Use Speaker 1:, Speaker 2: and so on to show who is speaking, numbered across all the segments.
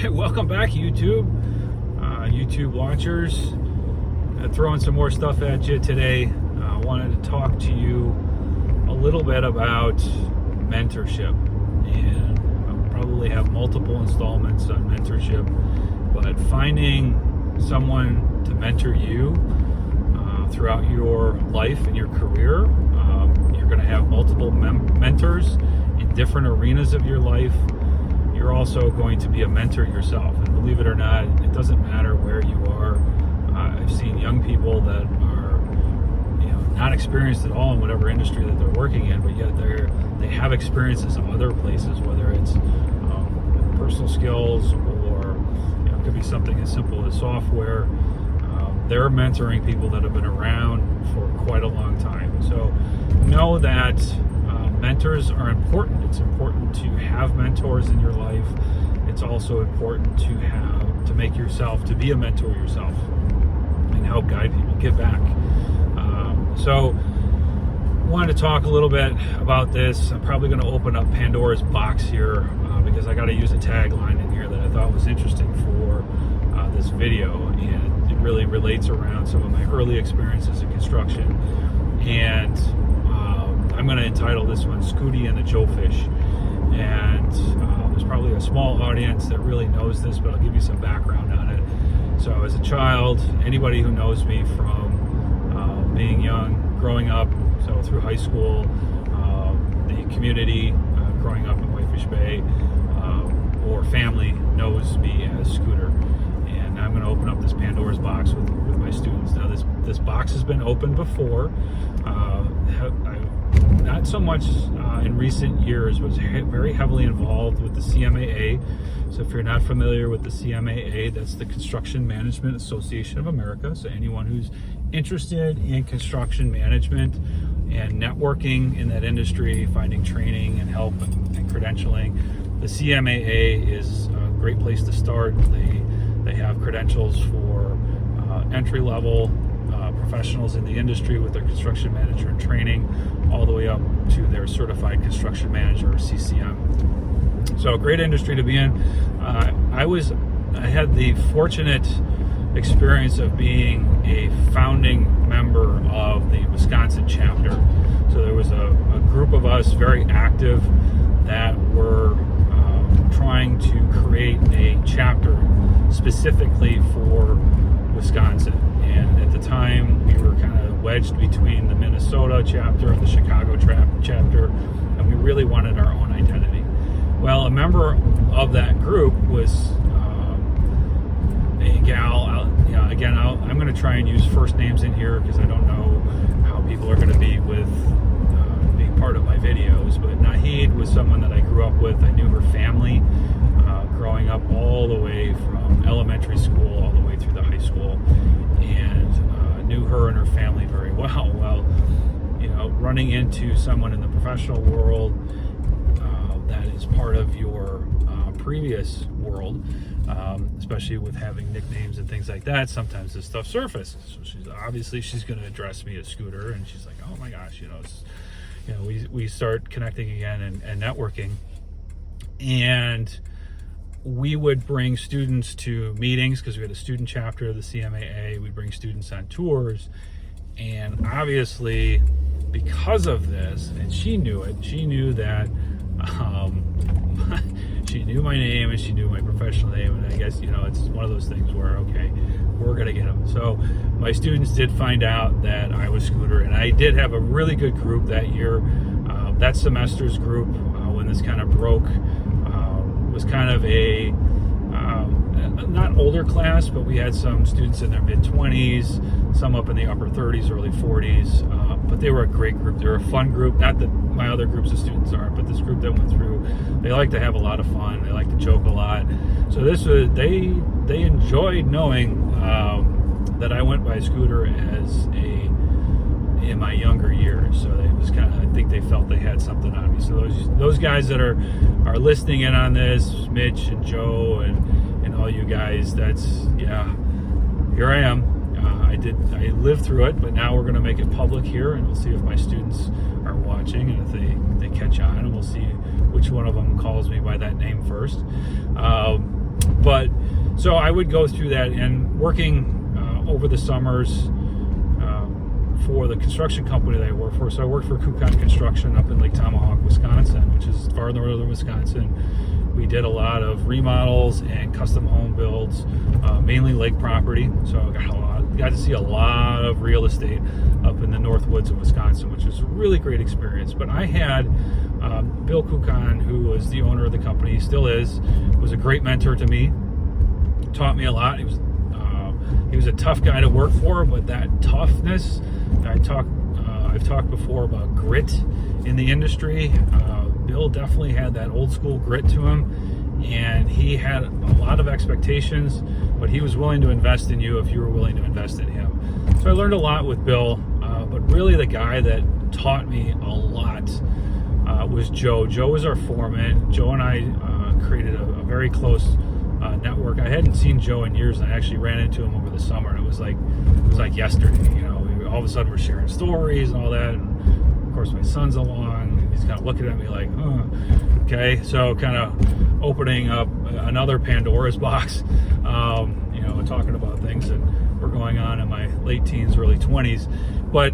Speaker 1: right, welcome back, YouTube. YouTube watchers. Throwing some more stuff at you today. I wanted to talk to you a little bit about mentorship. And I'll probably have multiple installments on mentorship. But finding someone to mentor you throughout your life and your career. You're going to have multiple mentors in different arenas of your life. You're also going to be a mentor yourself. And believe it or not, it doesn't matter where you are. I've seen young people that are, not experienced at all in whatever industry that they're working in, but yet they have experiences in other places, whether it's personal skills or it could be something as simple as software. They're mentoring people that have been around for quite a long time. So know that mentors are important. It's important to have mentors in your life. It's also important to make yourself, to be a mentor yourself and help guide people, give back. So wanted to talk a little bit about this. I'm probably going to open up Pandora's box here because I got to use a tagline in here that I thought was interesting for this video, and it really relates around some of my early experiences in construction. And I'm going to entitle this one Scootie and the Joefish. And there's probably a small audience that really knows this, but I'll give you some background on it. So as a child, anybody who knows me from being young, growing up, so through high school, the community, growing up in Joefish Bay, or family knows me as Scooter. And I'm going to open up this Pandora's box with my students. Now this box has been opened before. Not so much in recent years, but very heavily involved with the CMAA. So if you're not familiar with the CMAA, that's the Construction Management Association of America. So anyone who's interested in construction management and networking in that industry, finding training and help and credentialing, the CMAA is a great place to start. They have credentials for entry-level professionals in the industry with their construction manager and training, all the way up to their certified construction manager or CCM. So a great industry to be in. I had the fortunate experience of being a founding member of the Wisconsin chapter. So there was a group of us very active that were trying to create a chapter specifically for Wisconsin. And at the time, we were kind of wedged between the Minnesota chapter and the Chicago chapter, and we really wanted our own identity. Well, a member of that group was a gal. I'm going to try and use first names in here because I don't know how people are going to be with being part of my videos. But Nahid was someone that I grew up with. I knew her family growing up all the way from elementary school all the way through the high school, and knew her and her family very well. Well, running into someone in the professional world that is part of your previous world, especially with having nicknames and things like that, sometimes this stuff surfaces. So she's going to address me as Scooter, and she's like, oh my gosh, we start connecting again and networking. And we would bring students to meetings because we had a student chapter of the CMAA. We'd bring students on tours. And obviously, because of this, and she knew it, she knew that she knew my name and she knew my professional name. And I guess, it's one of those things where, okay, we're going to get them. So my students did find out that I was Scooter. And I did have a really good group that year. That semester's group, when this kind of broke, was kind of a not older class, but we had some students in their mid-20s, some up in the upper 30s, early 40s, but they were a great group. They were a fun group. Not that my other groups of students aren't, but this group that went through, they like to have a lot of fun. They like to joke a lot. So they enjoyed knowing that I went by Scooter in my younger years. So it was kind of, I think they felt they had something on me. So those guys that are listening in on this, Mitch and Joe and all you guys, here I am. I lived through it, but now we're going to make it public here, and we'll see if my students are watching, and if they catch on, and we'll see which one of them calls me by that name first. But so I would go through that, and working over the summers for the construction company that I work for. So I worked for Scootie Construction up in Lake Tomahawk, Wisconsin, which is far northern Wisconsin. We did a lot of remodels and custom home builds, mainly lake property. So I got to see a lot of real estate up in the north woods of Wisconsin, which was a really great experience. But I had Bill Kukan, who was the owner of the company, still is, was a great mentor to me. Taught me a lot. He was a tough guy to work for, but that toughness, I've talked before about grit in the industry. Bill definitely had that old school grit to him, and he had a lot of expectations, but he was willing to invest in you if you were willing to invest in him. So I learned a lot with Bill, but really the guy that taught me a lot was Joe. Joe was our foreman. Joe and I created a very close network. I hadn't seen Joe in years, and I actually ran into him over the summer, and it was like yesterday. You know, all of a sudden we're sharing stories and all that, and of course my son's along, and he's kind of looking at me like, okay. So kind of opening up another Pandora's box, you know, talking about things that were going on in my late teens, early 20s, but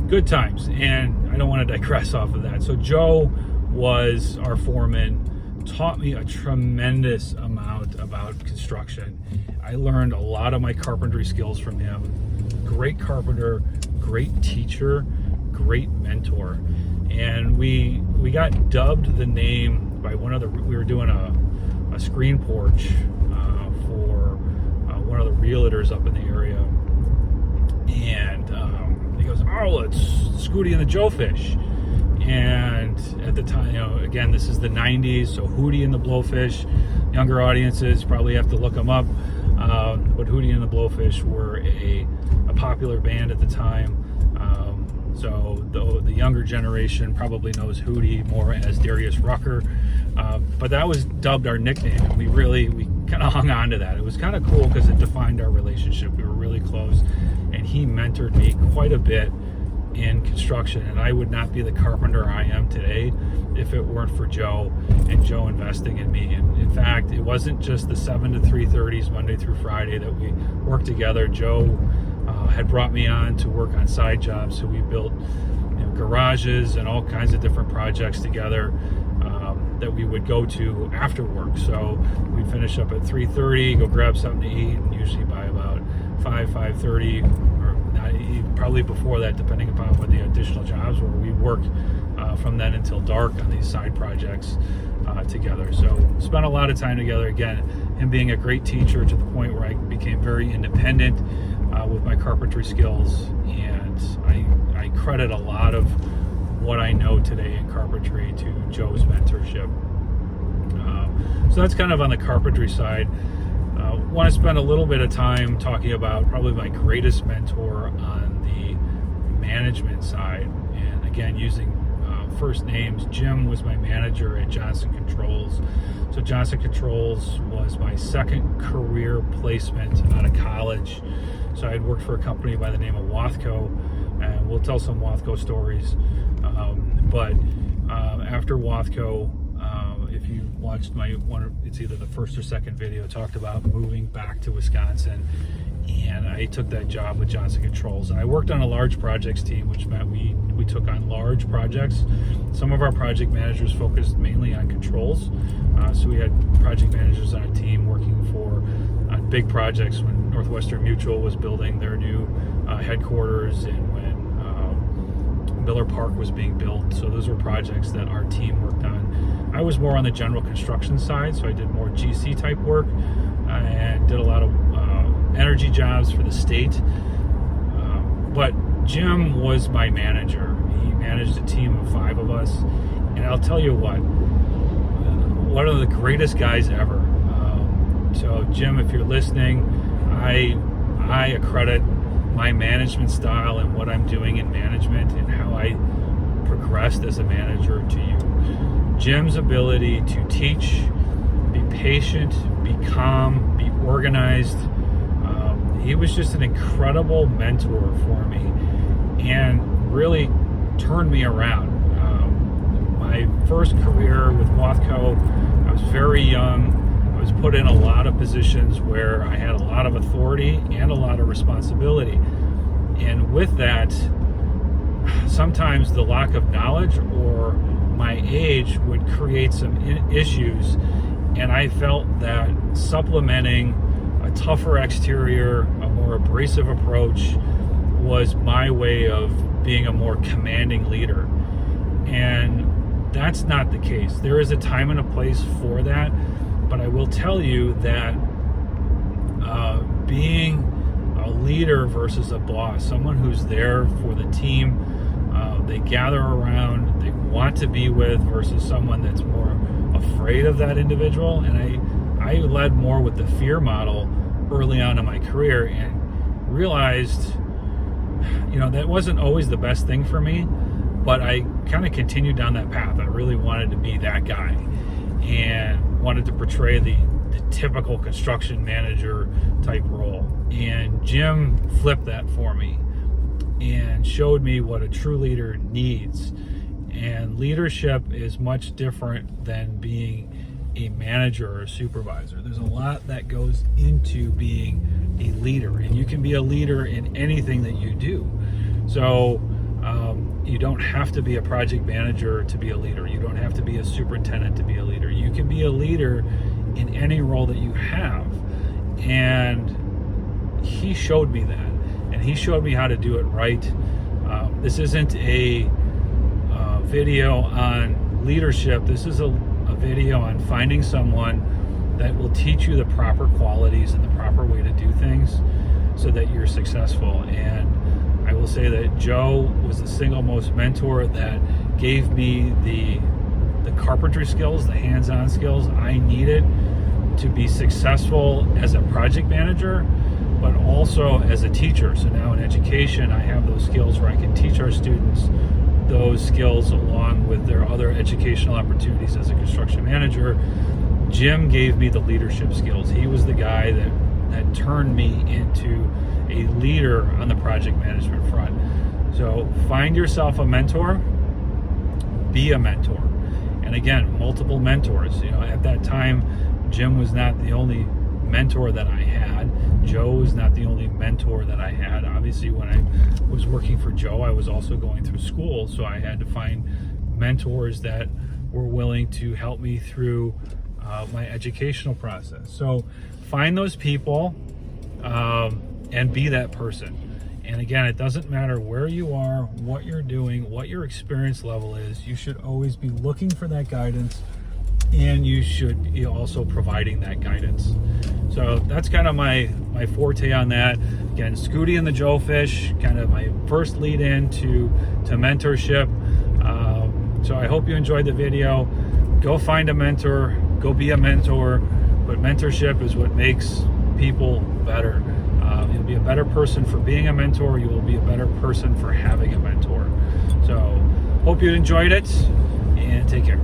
Speaker 1: good times. And I don't want to digress off of that. So Joe was our foreman, taught me a tremendous amount about construction. I learned a lot of my carpentry skills from him. Great carpenter, great teacher, great mentor. And we got dubbed the name by we were doing a screen porch for one of the realtors up in the area. And he goes, "Oh, it's Scootie and the Joefish." And at the time, you know, again, this is the 90s, so Hootie and the Blowfish. Younger audiences probably have to look them up. But Hootie and the Blowfish were a popular band at the time. So the younger generation probably knows Hootie more as Darius Rucker. But that was dubbed our nickname, and we kind of hung on to that. It was kind of cool because it defined our relationship. We were really close, and he mentored me quite a bit in construction, and I would not be the carpenter I am today if it weren't for Joe and Joe investing in me. And in fact, it wasn't just the 7 to 3:30s Monday through Friday that we worked together. Joe had brought me on to work on side jobs, so we built, you know, garages and all kinds of different projects together that we would go to after work. So we'd finish up at 3:30, go grab something to eat, and usually by about 5:30, or probably before that, depending upon what the additional jobs were, we worked from then until dark on these side projects together. So spent a lot of time together. Again, him being a great teacher to the point where I became very independent with my carpentry skills, and I credit a lot of what I know today in carpentry to Joe's mentorship. So that's kind of on the carpentry side. Want to spend a little bit of time talking about probably my greatest mentor on the management side, and again, using first names. Jim was my manager at Johnson Controls. So Johnson Controls was my second career placement out of college. So I had worked for a company by the name of Wathco, and we'll tell some Wathco stories. But after Wathco, if you watched it's either the first or second video, talked about moving back to Wisconsin, and I took that job with Johnson Controls. And I worked on a large projects team, which meant we took on large projects. Some of our project managers focused mainly on controls, so we had project managers on a team working on big projects when Northwestern Mutual was building their new headquarters, and when Miller Park was being built. So those were projects that our team worked on. I was more on the general construction side, so I did more GC type work and did a lot of energy jobs for the state. But Jim was my manager. He managed a team of 5 of us, and I'll tell you what, one of the greatest guys ever. So Jim, if you're listening, I accredit my management style and what I'm doing in management and how I progressed as a manager to you. Jim's ability to teach, be patient, be calm, be organized. He was just an incredible mentor for me and really turned me around. My first career with Wathco, I was very young. I was put in a lot of positions where I had a lot of authority and a lot of responsibility. And with that, sometimes the lack of knowledge or my age would create some issues. And I felt that supplementing a tougher exterior, a more abrasive approach, was my way of being a more commanding leader. And that's not the case. There is a time and a place for that, but I will tell you that being a leader versus a boss, someone who's there for the team, they gather around, they want to be with, versus someone that's more afraid of that individual. And I led more with the fear model early on in my career, and realized, that wasn't always the best thing for me, but I kind of continued down that path. I really wanted to be that guy and wanted to portray the typical construction manager type role. And Jim flipped that for me and showed me what a true leader needs. And leadership is much different than being a manager or a supervisor. There's a lot that goes into being a leader, and you can be a leader in anything that you do. So you don't have to be a project manager to be a leader. You don't have to be a superintendent to be a leader. You can be a leader in any role that you have. And he showed me that, and he showed me how to do it right. This isn't a video on leadership. This is a video on finding someone that will teach you the proper qualities and the proper way to do things so that you're successful. And I will say that Joe was the single most mentor that gave me the carpentry skills, the hands-on skills I needed to be successful as a project manager, but also as a teacher. So now in education, I have those skills where I can teach our students those skills along with their other educational opportunities as a construction manager. Jim gave me the leadership skills. He was the guy that turned me into a leader on the project management front. So find yourself a mentor, be a mentor. And again, multiple mentors. At that time, Jim was not the only mentor that I had. Joe was not the only mentor that I had. Obviously, when I was working for Joe, I was also going through school, so I had to find mentors that were willing to help me through my educational process. So find those people and be that person. And again, it doesn't matter where you are, what you're doing, what your experience level is. You should always be looking for that guidance, and you should be also providing that guidance. So that's kind of my forte on that. Again, Scootie and the Joefish, kind of my first lead in to mentorship. So I hope you enjoyed the video. Go find a mentor, go be a mentor, but mentorship is what makes people better. You'll be a better person for being a mentor. You will be a better person for having a mentor. So hope you enjoyed it, and take care.